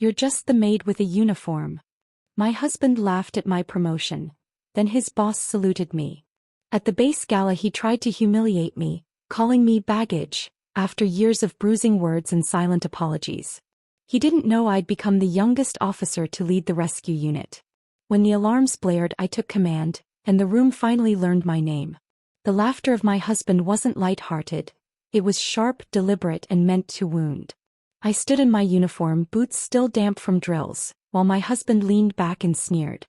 You're just the maid with a uniform. My husband laughed at my promotion. Then his boss saluted me. At the base gala he tried to humiliate me, calling me baggage, after years of bruising words and silent apologies. He didn't know I'd become the youngest officer to lead the rescue unit. When the alarms blared I took command, and the room finally learned my name. The laughter of my husband wasn't light-hearted. It was sharp, deliberate, and meant to wound. I stood in my uniform, boots still damp from drills, while my husband leaned back and sneered.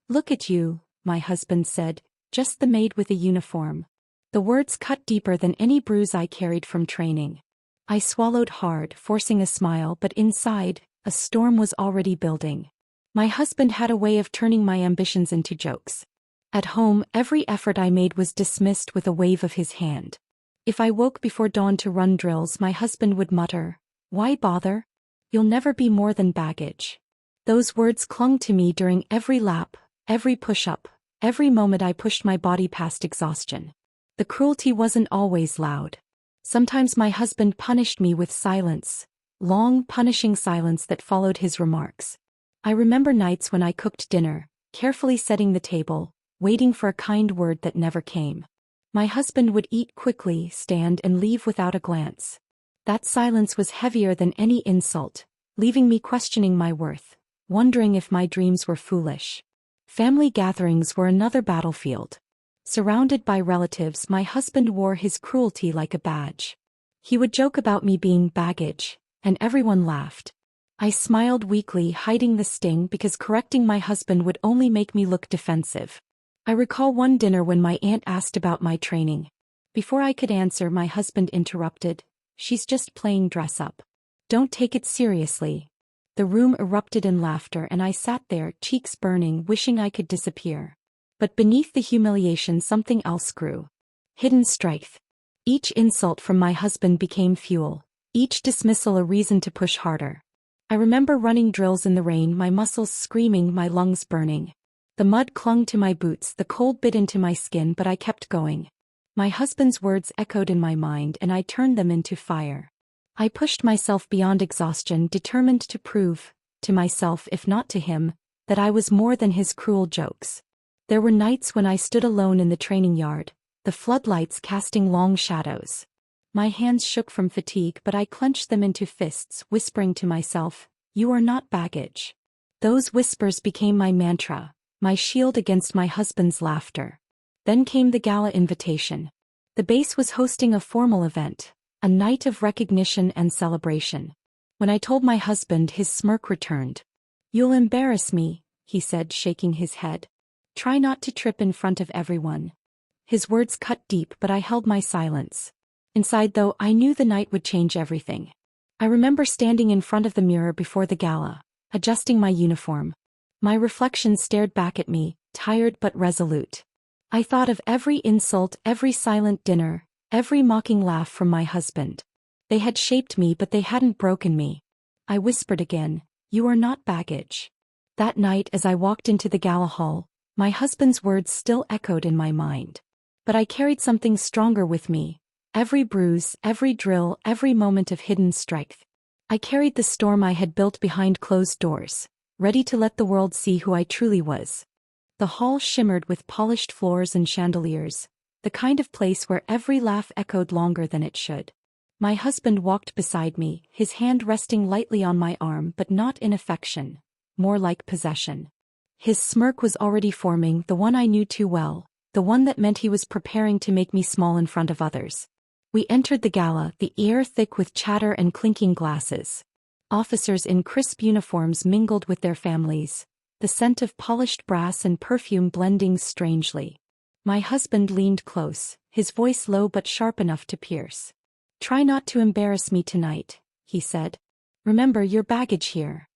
"Look at you," my husband said, "just the maid with a uniform." The words cut deeper than any bruise I carried from training. I swallowed hard, forcing a smile, but inside, a storm was already building. My husband had a way of turning my ambitions into jokes. At home, every effort I made was dismissed with a wave of his hand. If I woke before dawn to run drills, my husband would mutter, "Why bother? You'll never be more than baggage." Those words clung to me during every lap, every push-up, every moment I pushed my body past exhaustion. The cruelty wasn't always loud. Sometimes my husband punished me with silence, long, punishing silence that followed his remarks. I remember nights when I cooked dinner, carefully setting the table, waiting for a kind word that never came. My husband would eat quickly, stand and leave without a glance. That silence was heavier than any insult, leaving me questioning my worth, wondering if my dreams were foolish. Family gatherings were another battlefield. Surrounded by relatives, my husband wore his cruelty like a badge. He would joke about me being baggage, and everyone laughed. I smiled weakly, hiding the sting because correcting my husband would only make me look defensive. I recall one dinner when my aunt asked about my training. Before I could answer, my husband interrupted, "She's just playing dress up. Don't take it seriously." The room erupted in laughter and I sat there, cheeks burning, wishing I could disappear. But beneath the humiliation something else grew. Hidden strength. Each insult from my husband became fuel, each dismissal a reason to push harder. I remember running drills in the rain, my muscles screaming, my lungs burning. The mud clung to my boots, the cold bit into my skin, but I kept going. My husband's words echoed in my mind and I turned them into fire. I pushed myself beyond exhaustion, determined to prove, to myself if not to him, that I was more than his cruel jokes. There were nights when I stood alone in the training yard, the floodlights casting long shadows. My hands shook from fatigue, but I clenched them into fists, whispering to myself, "You are not baggage." Those whispers became my mantra, my shield against my husband's laughter. Then came the gala invitation. The base was hosting a formal event, a night of recognition and celebration. When I told my husband, his smirk returned. "You'll embarrass me," he said, shaking his head. "Try not to trip in front of everyone." His words cut deep, but I held my silence. Inside, though, I knew the night would change everything. I remember standing in front of the mirror before the gala, adjusting my uniform. My reflection stared back at me, tired but resolute. I thought of every insult, every silent dinner, every mocking laugh from my husband. They had shaped me, but they hadn't broken me. I whispered again, "You are not baggage." That night, as I walked into the gala hall, my husband's words still echoed in my mind. But I carried something stronger with me. Every bruise, every drill, every moment of hidden strength. I carried the storm I had built behind closed doors, ready to let the world see who I truly was. The hall shimmered with polished floors and chandeliers, the kind of place where every laugh echoed longer than it should. My husband walked beside me, his hand resting lightly on my arm, but not in affection, more like possession. His smirk was already forming, the one I knew too well, the one that meant he was preparing to make me small in front of others. We entered the gala, the air thick with chatter and clinking glasses. Officers in crisp uniforms mingled with their families, the scent of polished brass and perfume blending strangely. My husband leaned close, his voice low but sharp enough to pierce. "Try not to embarrass me tonight," he said. "Remember your baggage here."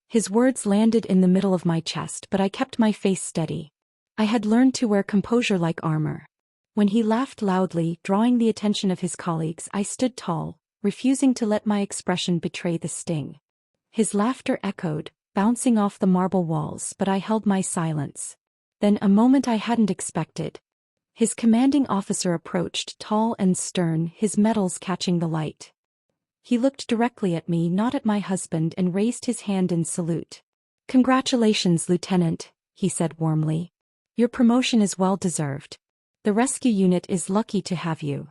His words landed in the middle of my chest, but I kept my face steady. I had learned to wear composure like armor. When he laughed loudly, drawing the attention of his colleagues, I stood tall, refusing to let my expression betray the sting. His laughter echoed, bouncing off the marble walls, but I held my silence. Then, a moment I hadn't expected. His commanding officer approached, tall and stern, his medals catching the light. He looked directly at me, not at my husband, and raised his hand in salute. "Congratulations, Lieutenant," he said warmly. "Your promotion is well deserved. The rescue unit is lucky to have you."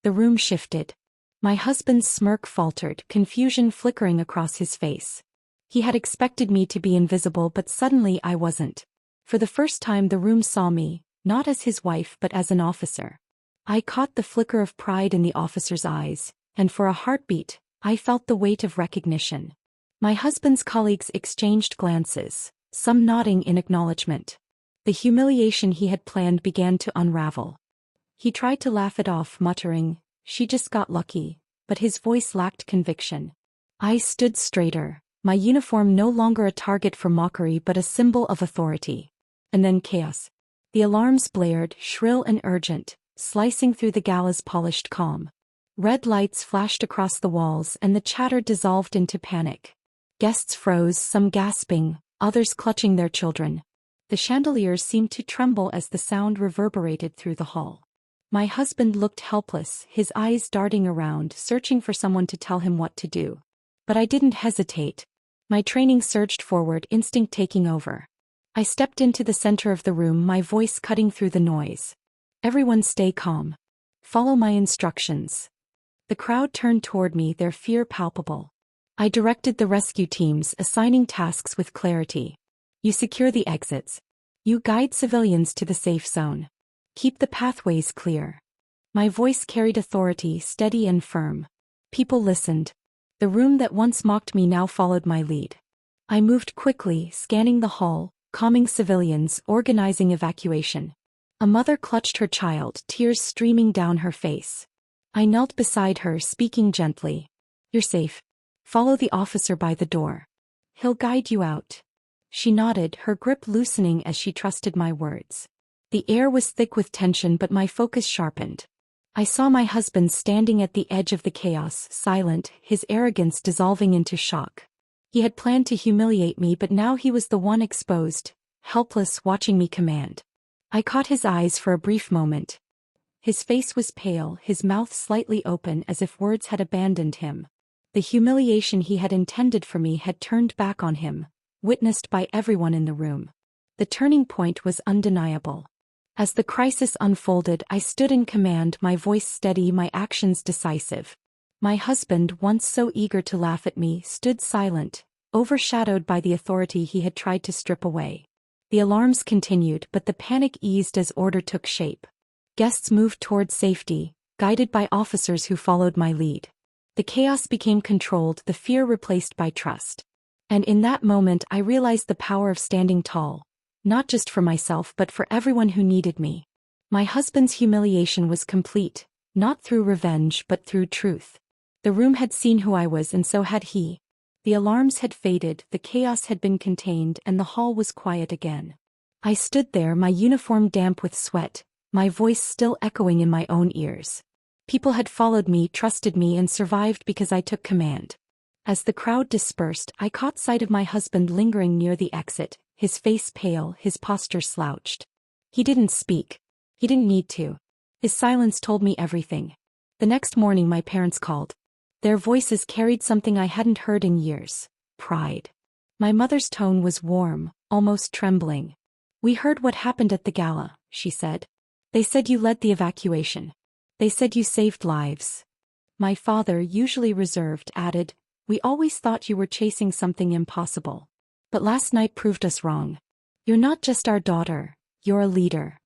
The room shifted. My husband's smirk faltered, confusion flickering across his face. He had expected me to be invisible, but suddenly I wasn't. For the first time the room saw me, not as his wife but as an officer. I caught the flicker of pride in the officer's eyes, and for a heartbeat, I felt the weight of recognition. My husband's colleagues exchanged glances, some nodding in acknowledgement. The humiliation he had planned began to unravel. He tried to laugh it off, muttering, "She just got lucky," but his voice lacked conviction. I stood straighter, my uniform no longer a target for mockery but a symbol of authority. And then chaos. The alarms blared, shrill and urgent, slicing through the gala's polished calm. Red lights flashed across the walls and the chatter dissolved into panic. Guests froze, some gasping, others clutching their children. The chandeliers seemed to tremble as the sound reverberated through the hall. My husband looked helpless, his eyes darting around, searching for someone to tell him what to do. But I didn't hesitate. My training surged forward, instinct taking over. I stepped into the center of the room, my voice cutting through the noise. "Everyone stay calm. Follow my instructions." The crowd turned toward me, their fear palpable. I directed the rescue teams, assigning tasks with clarity. "You secure the exits. You guide civilians to the safe zone. Keep the pathways clear." My voice carried authority, steady and firm. People listened. The room that once mocked me now followed my lead. I moved quickly, scanning the hall, calming civilians, organizing evacuation. A mother clutched her child, tears streaming down her face. I knelt beside her, speaking gently. "You're safe. Follow the officer by the door. He'll guide you out." She nodded, her grip loosening as she trusted my words. The air was thick with tension, but my focus sharpened. I saw my husband standing at the edge of the chaos, silent, his arrogance dissolving into shock. He had planned to humiliate me, but now he was the one exposed, helpless, watching me command. I caught his eyes for a brief moment. His face was pale, his mouth slightly open as if words had abandoned him. The humiliation he had intended for me had turned back on him, witnessed by everyone in the room. The turning point was undeniable. As the crisis unfolded, I stood in command, my voice steady, my actions decisive. My husband, once so eager to laugh at me, stood silent, overshadowed by the authority he had tried to strip away. The alarms continued, but the panic eased as order took shape. Guests moved toward safety, guided by officers who followed my lead. The chaos became controlled, the fear replaced by trust. And in that moment I realized the power of standing tall, not just for myself but for everyone who needed me. My husband's humiliation was complete, not through revenge but through truth. The room had seen who I was, and so had he. The alarms had faded, the chaos had been contained, and the hall was quiet again. I stood there, my uniform damp with sweat, my voice still echoing in my own ears. People had followed me, trusted me, and survived because I took command. As the crowd dispersed, I caught sight of my husband lingering near the exit, his face pale, his posture slouched. He didn't speak. He didn't need to. His silence told me everything. The next morning my parents called. Their voices carried something I hadn't heard in years: pride. My mother's tone was warm, almost trembling. "We heard what happened at the gala," she said. "They said you led the evacuation. They said you saved lives." My father, usually reserved, added, "We always thought you were chasing something impossible. But last night proved us wrong. You're not just our daughter, you're a leader."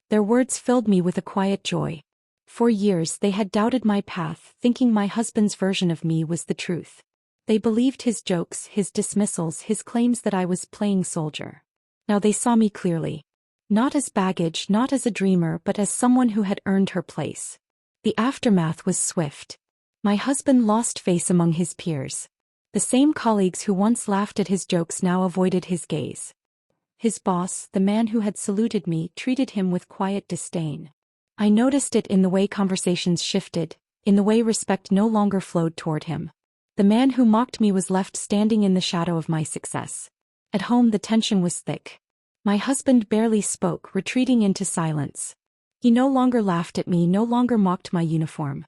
Their words filled me with a quiet joy. For years they had doubted my path, thinking my husband's version of me was the truth. They believed his jokes, his dismissals, his claims that I was playing soldier. Now they saw me clearly. Not as baggage, not as a dreamer, but as someone who had earned her place. The aftermath was swift. My husband lost face among his peers. The same colleagues who once laughed at his jokes now avoided his gaze. His boss, the man who had saluted me, treated him with quiet disdain. I noticed it in the way conversations shifted, in the way respect no longer flowed toward him. The man who mocked me was left standing in the shadow of my success. At home the tension was thick. My husband barely spoke, retreating into silence. He no longer laughed at me, no longer mocked my uniform.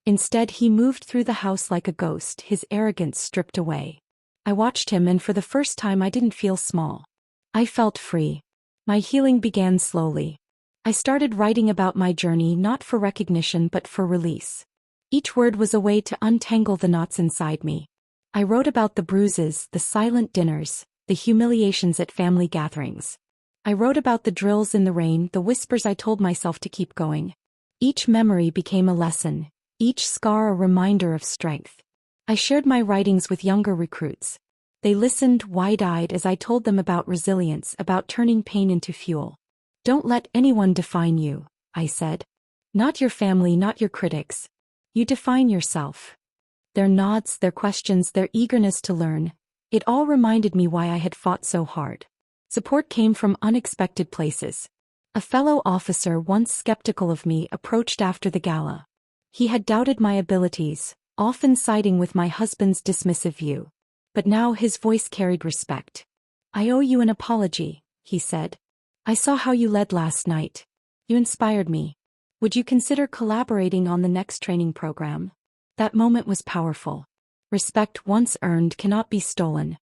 Instead, he moved through the house like a ghost, his arrogance stripped away. I watched him, and for the first time I didn't feel small. I felt free. My healing began slowly. I started writing about my journey, not for recognition but for release. Each word was a way to untangle the knots inside me. I wrote about the bruises, the silent dinners, the humiliations at family gatherings. I wrote about the drills in the rain, the whispers I told myself to keep going. Each memory became a lesson, each scar a reminder of strength. I shared my writings with younger recruits. They listened wide-eyed as I told them about resilience, about turning pain into fuel. Don't let anyone define you, I said. Not your family, not your critics. You define yourself. Their nods, their questions, their eagerness to learn, it all reminded me why I had fought so hard. Support came from unexpected places. A fellow officer, once skeptical of me, approached after the gala. He had doubted my abilities, often siding with my husband's dismissive view. But now his voice carried respect. I owe you an apology, he said. I saw how you led last night. You inspired me. Would you consider collaborating on the next training program? That moment was powerful. Respect once earned cannot be stolen.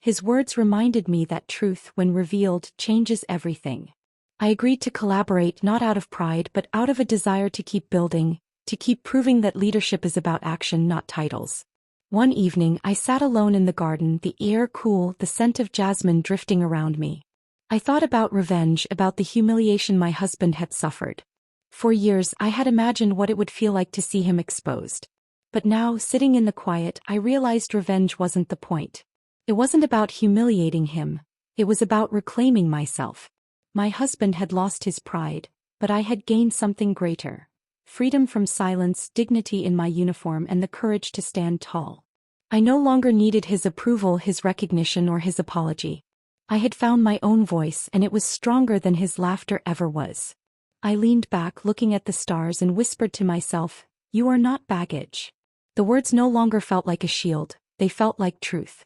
His words reminded me that truth, when revealed, changes everything. I agreed to collaborate not out of pride but out of a desire to keep building, to keep proving that leadership is about action, not titles. One evening I sat alone in the garden, the air cool, the scent of jasmine drifting around me. I thought about revenge, about the humiliation my husband had suffered. For years I had imagined what it would feel like to see him exposed. But now, sitting in the quiet, I realized revenge wasn't the point. It wasn't about humiliating him. It was about reclaiming myself. My husband had lost his pride, but I had gained something greater. Freedom from silence, dignity in my uniform, and the courage to stand tall. I no longer needed his approval, his recognition, or his apology. I had found my own voice, and it was stronger than his laughter ever was. I leaned back, looking at the stars, and whispered to myself, "You are not baggage." The words no longer felt like a shield, they felt like truth.